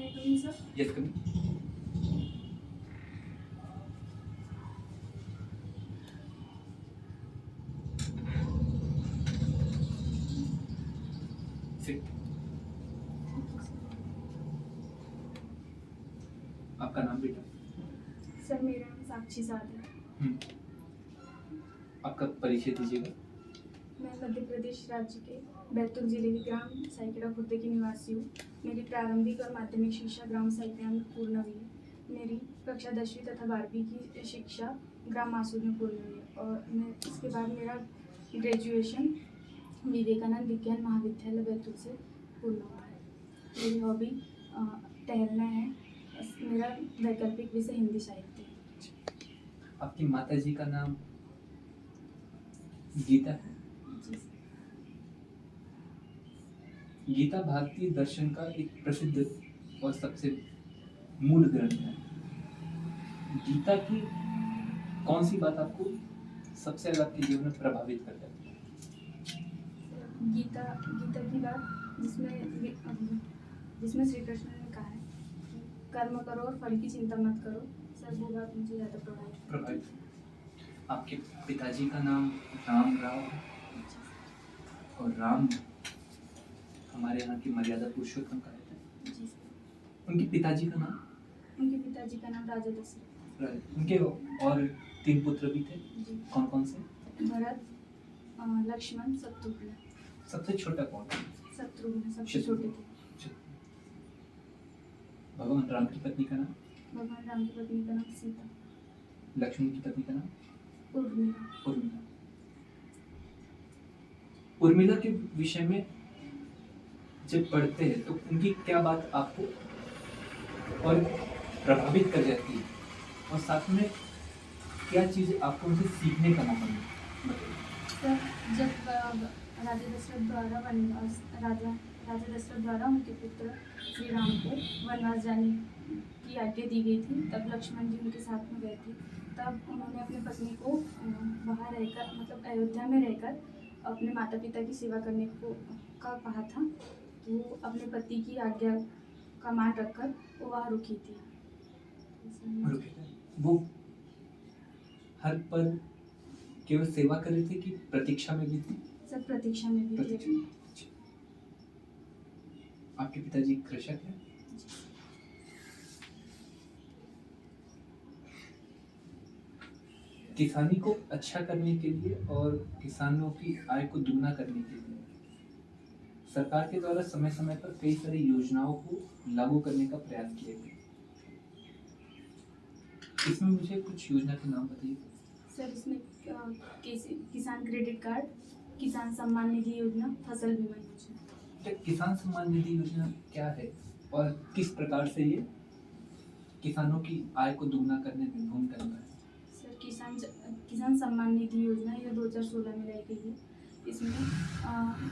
I come in, sir? Yes, come in. Sit. आपका नाम बेटा? सर मेरा नाम साक्षी साध है। आपका परिचय दीजिएगा। मैं मध्य प्रदेश राज्य के बैतूल जिले के ग्राम साइकेड़ा खुर्द की निवासी हूँ। मेरी प्रारंभिक और माध्यमिक शिक्षा ग्राम साइकेड़ा में पूर्ण हुई है। मेरी कक्षा 10वीं तथा 12वीं की शिक्षा ग्राम मासूर में पूर्ण हुई है और मैं इसके बाद मेरा ग्रेजुएशन विवेकानंद विज्ञान महाविद्यालय बैतूल से पूर्ण हुआ है। मेरी हॉबी टहलना है। मेरा वैकल्पिक विषय हिंदी साहित्य है। आपकी माता जी का नाम गीता है? जी। गीता भारतीय दर्शन का एक प्रसिद्ध और सबसे मूल ग्रंथ है। गीता की कौन सी बात आपको सबसे ज्यादा आपके जीवन में प्रभावित कर जाती है? गीता की बात जिसमें श्री कृष्ण ने कहा है कर्म करो और फल की चिंता मत करो, सर वो बात मुझे ज़्यादा प्रभावित। आपके पिताजी का नाम राम राव है और राम हमारे यहाँ की मर्यादा पुरुषोत्तम कहते हैं। जी सर। उनके पिताजी का नाम? उनके पिताजी का नाम राजा दशरथ। उनके और 3 पुत्र भी थे। जी। कौन कौन से? भरत, लक्ष्मण, शत्रुघ्न। सबसे छोटा कौन? शत्रुघ्न सबसे छोटे थे। भगवान राम की पत्नी का नाम? भगवान राम की पत्नी का नाम सीता। लक्ष्मण की पत्नी का नाम? उर्मिला। उर्मिला के विषय में जब पढ़ते हैं तो उनकी क्या बात आपको और प्रभावित कर जाती है और साथ में क्या चीज आपको उनसे सीखने का मौका मिलता है? सर जब राजा दशरथ द्वारा उनके पुत्र श्री राम को वनवास जाने की आज्ञा दी गई थी, तब लक्ष्मण जी उनके साथ में गए थे। तब उन्होंने अपनी पत्नी को वहाँ रहकर मतलब अयोध्या में रहकर अपने माता पिता की सेवा करने को कहा था। तो वो अपने पति की आज्ञा का मान रखकर वो वहाँ रुकी थी। वो हर पल केवल सेवा कर रही थी कि प्रतीक्षा में भी थी? सर प्रतीक्षा में भी थी। आपके पिताजी कृषक हैं? किसानी को अच्छा करने के लिए और किसानों की आय को दुगना करने के लिए सरकार के द्वारा समय समय पर कई सारी योजनाओं को लागू करने का प्रयास किया गया। इसमें मुझे कुछ योजना के नाम बताइए। सर इसमें किसान क्रेडिट कार्ड, किसान सम्मान निधि योजना, फसल बीमा योजना। किसान सम्मान निधि योजना क्या है और किस प्रकार से ये किसानों की आय को दुगना करने में भूमिका निभाती है? सर किसान सम्मान निधि योजना यह 2016 में लाई गई है। इसमें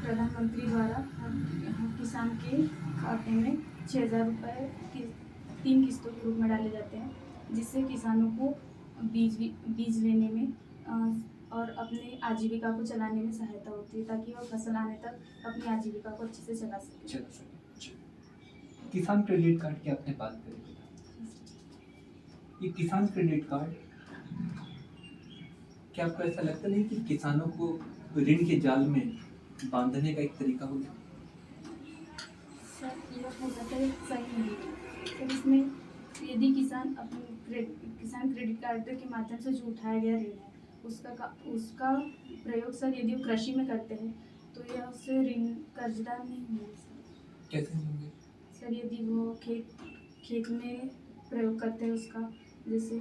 प्रधानमंत्री द्वारा किसान के खाते में 6,000 रुपये 3 किस्तों के रूप में डाले जाते हैं, जिससे किसानों को बीज लेने में और अपने आजीविका को चलाने में सहायता होती है, ताकि वह फसल आने तक अपनी आजीविका को अच्छे से चला सके। किसान क्रेडिट कार्ड की आपने बात करी, ये किसान क्रेडिट कार्ड क्या आपको ऐसा लगता नहीं कि किसानों को ऋण के जाल में बांधने का एक तरीका हो गया? सर यह हो सकता है सही नहीं है। सर इसमें यदि किसान अपने किसान क्रेडिट कार्ड के माध्यम से जो उठाया गया ऋण है उसका प्रयोग सर यदि वो कृषि में करते हैं तो यह उससे ऋण कर्जदार नहीं होंगे। सर कैसे होंगे? सर यदि वो खेत में प्रयोग करते हैं उसका, जैसे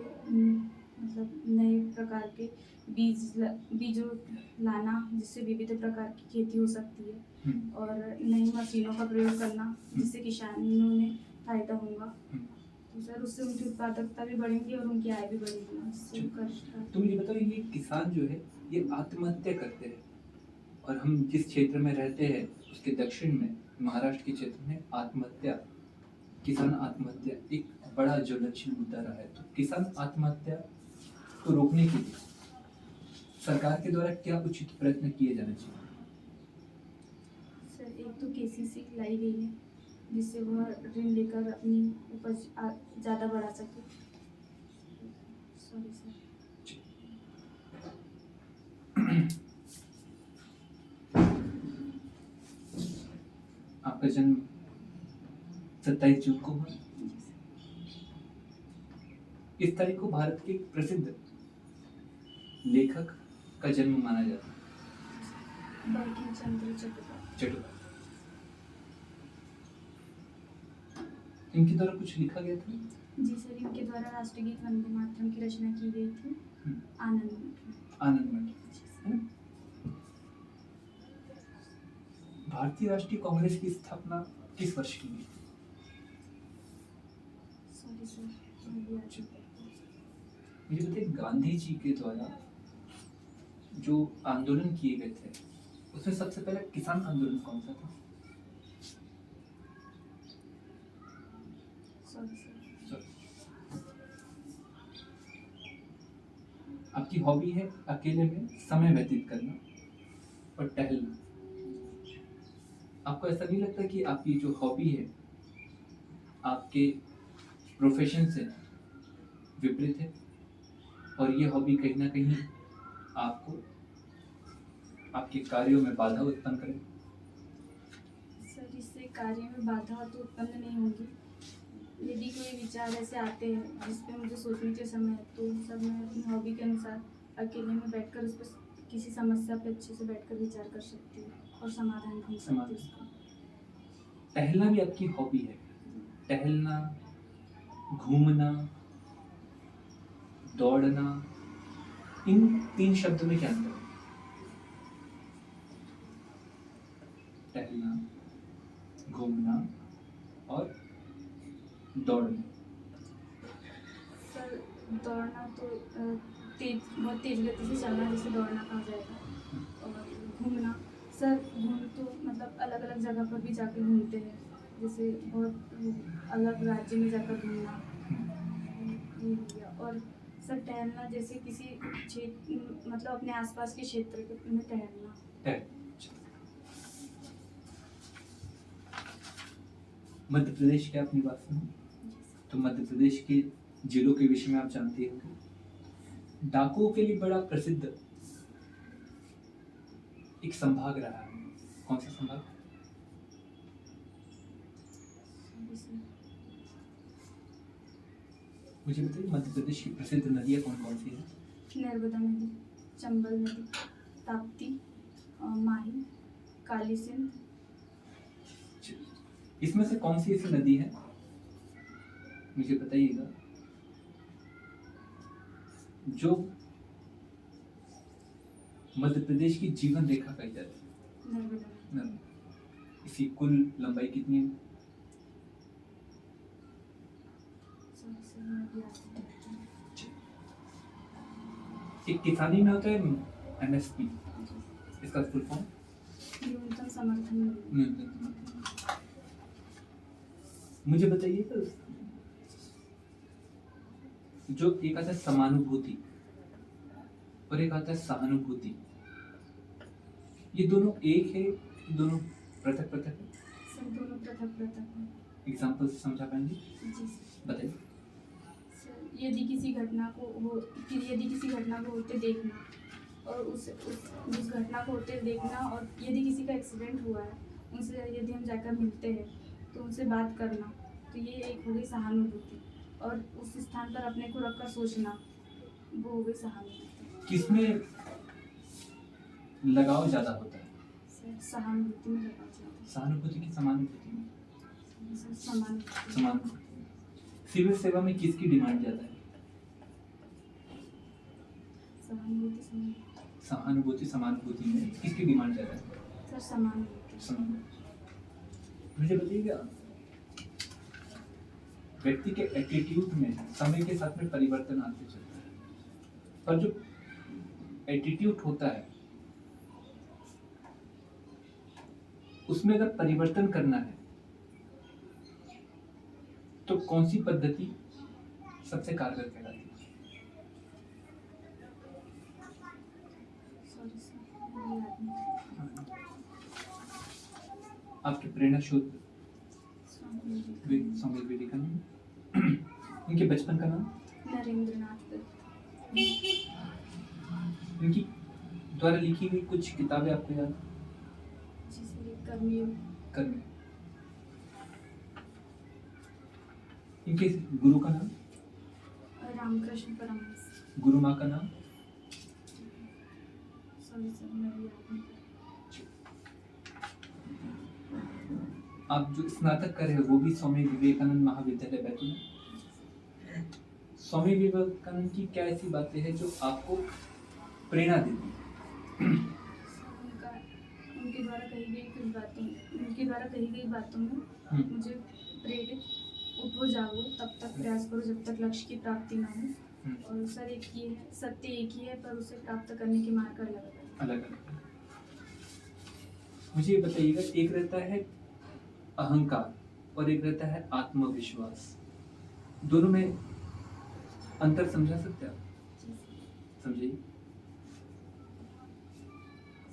मतलब नए प्रकार के बीजों लाना जिससे विविध प्रकार की खेती हो सकती है और नई मशीनों का प्रयोग करना जिससे किसानों में फायदा होगा, तो सर उससे उनकी उत्पादकता भी बढ़ेगी और उनकी आय भी बढ़ेगी। तो मुझे बताओ, ये किसान जो है ये आत्महत्या करते हैं और हम जिस क्षेत्र में रहते हैं उसके दक्षिण में महाराष्ट्र के क्षेत्र में किसान आत्महत्या एक बड़ा ज्वलनशील मुद्दा रहा है। तो किसान आत्महत्या को रोकने के लिए सरकार के द्वारा क्या उचित प्रयत्न किए जाने चाहिए? सर एक तो केसीसी लाई गई है जिससे वह ऋण लेकर अपनी उपज ज़्यादा बढ़ा सके। Sorry sir. आपका जन्म 27 जून को हुआ। इस तारीख को भारत के एक प्रसिद्ध लेखक का जन्म माना जाता है, बंकिम चंद्र चट्टोपाध्याय। इनके द्वारा कुछ लिखा गया था? जी सर, इनके द्वारा राष्ट्रगीत वंदे मातरम की रचना की गई थी आनंद मठ में। आनंद मठ, है ना? भारतीय राष्ट्रीय कांग्रेस की स्थापना किस वर्ष की गई? सॉरी सर, मुझे मुझे बताइए, गांधी जी के द्वारा जो आंदोलन किए गए थे उसमें सबसे पहला किसान आंदोलन कौन सा था? Sorry sir. आपकी हॉबी है अकेले में समय व्यतीत करना और टहलना। आपको ऐसा नहीं लगता कि आपकी जो हॉबी है आपके प्रोफेशन से विपरीत है और ये हॉबी कहीं ना कहीं आपको आपके कार्यों में बाधा उत्पन्न करे? सर, इससे कार्य में बाधा तो उत्पन्न नहीं होगी। यदि कोई विचार ऐसे आते हैं जिस पे मुझे सोचने के समय है, तो सब मैं अपनी हॉबी के अनुसार अकेले में बैठकर उस पर किसी समस्या पे अच्छे से बैठकर विचार कर सकती हूँ और समाधान ढूंढ सकती हूँ उसका। टहलना भी आपकी हॉबी है? टहलना, घूमना, दौड़ना, इन 3 शब्दों में क्या अंतर है? टहलना, घूमना और दौड़ना। सर, दौड़ना तो बहुत तेज गति से चलना, जैसे दौड़ना कहा जाएगा। और घूमना, सर घूम तो मतलब अलग अलग जगह पर भी जाकर घूमते हैं, जैसे बहुत अलग राज्य में जाकर घूमना, ये हो गया। और सर टहलना, जैसे किसी क्षेत्र मतलब अपने आसपास के क्षेत्र में टहलना। मध्य प्रदेश के आप निवासी हैं, तो मध्य प्रदेश के जिलों के विषय में आप जानते होंगे। डाकुओं के लिए बड़ा प्रसिद्ध एक संभाग रहा है, कौन सा संभाग? मुझे बताइए, मध्य प्रदेश की प्रसिद्ध नदियाँ कौन कौन सी हैं? नर्मदा नदी, चंबल नदी, ताप्ती, माही, काली सिंध। इसमें से कौन सी ऐसी नदी है, मुझे बताइएगा, जो मध्य प्रदेश की जीवन रेखा कही जाती है? नर्मदा। इसकी कुल लंबाई कितनी है? एक किसानी में होता है MSP, इसका फुल फॉर्म? न्यूनतम समर्थन मूल्य। न्यूनतम समर्थन। मुझे बताइए, जो एक आता है समानुभूति और एक आता है सहानुभूति, ये दोनों एक है, दोनों पृथक पृथक है? सर, दोनों पृथक पृथक हैं। एग्जाम्पल से समझा पाएंगे? जी सर। बताइए। सर, यदि किसी घटना को होते देखना और उस घटना को होते देखना, और यदि किसी का एक्सीडेंट हुआ है, उनसे यदि हम जाकर मिलते हैं तो उनसे बात करना, तो ये एक हो गई सहानुभूति। और उस स्थान पर अपने को रखकर सोचना, वो हो गई सहानुभूति। किसमें लगाव ज्यादा होता है? सर, सहानुभूति में लगाव ज्यादा है। सहानुभूति की समानुभूति में? सर, समानुभूति। समानुभूति। सिविल सेवा में किसकी डिमांड ज्यादा है? सहानुभूति समानुभूति में किसकी डिमांड ज्यादा है? सर, समानुभूति। मुझे बताइएगा, व्यक्ति के एटीट्यूड में समय के साथ में परिवर्तन आते चलता है, पर जो एटीट्यूड होता है उसमें अगर परिवर्तन करना है तो कौन सी पद्धति सबसे कारगर कहलाती है? आपके प्रेरणा स्रोत? स्वामी विवेकानंद। इनके बचपन का नाम? नरेंद्रनाथ दत्त। इनकी द्वारा लिखी हुई कुछ किताबें आपको याद? जिसमें कर्मयोग। कर्म। इनके गुरु का नाम? रामकृष्ण परमहंस। गुरु माँ का नाम? सॉरी सर, मैं भी याद नहीं। आप जो स्नातक कर रहे हो वो भी स्वामी विवेकानंद महाविद्यालय बैतूल में? स्वामी विवेकानंद की क्या ऐसी बातें हैं जो आपको प्रेरणा देती है? उनके द्वारा कही गई बातों में मुझे प्रेरित, उठो जागो, तब तक प्रयास करो जब तक लक्ष्य की प्राप्ति ना हो। और सर एक ये है, सत्य एक ही है पर उसे प्राप्त करने के मार्ग अलग अलग। मुझे ये बताइएगा, एक रहता है अहंकार और एक रहता है आत्मविश्वास, दोनों में अंतर समझा सकते हैं आप? समझिए।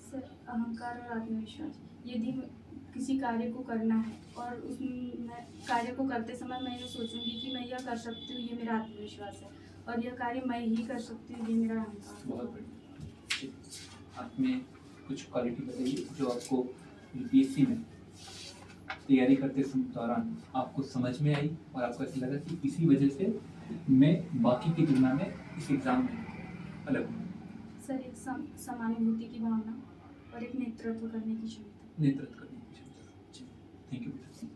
सर अहंकार और आत्मविश्वास, यदि किसी कार्य को करना है और उसमें कार्य को करते समय मैं ये सोचूंगी कि मैं यह कर सकती हूँ, ये मेरा आत्मविश्वास है, और यह कार्य मैं ही कर सकती हूँ, ये मेरा अहंकार। बहुत बढ़िया। आप में कुछ क्वालिटी बताइए जो आपको यूपीएससी में तैयारी करते दौरान आपको समझ में आई और आपको ऐसा लगा कि इसी वजह से मैं बाकी की तुलना में इस एग्जाम में अलग हूँ। सर एक समानुभूति की भावना और एक नेतृत्व करने की क्षमता। नेतृत्व करने की क्षमता। थैंक यू बेटा।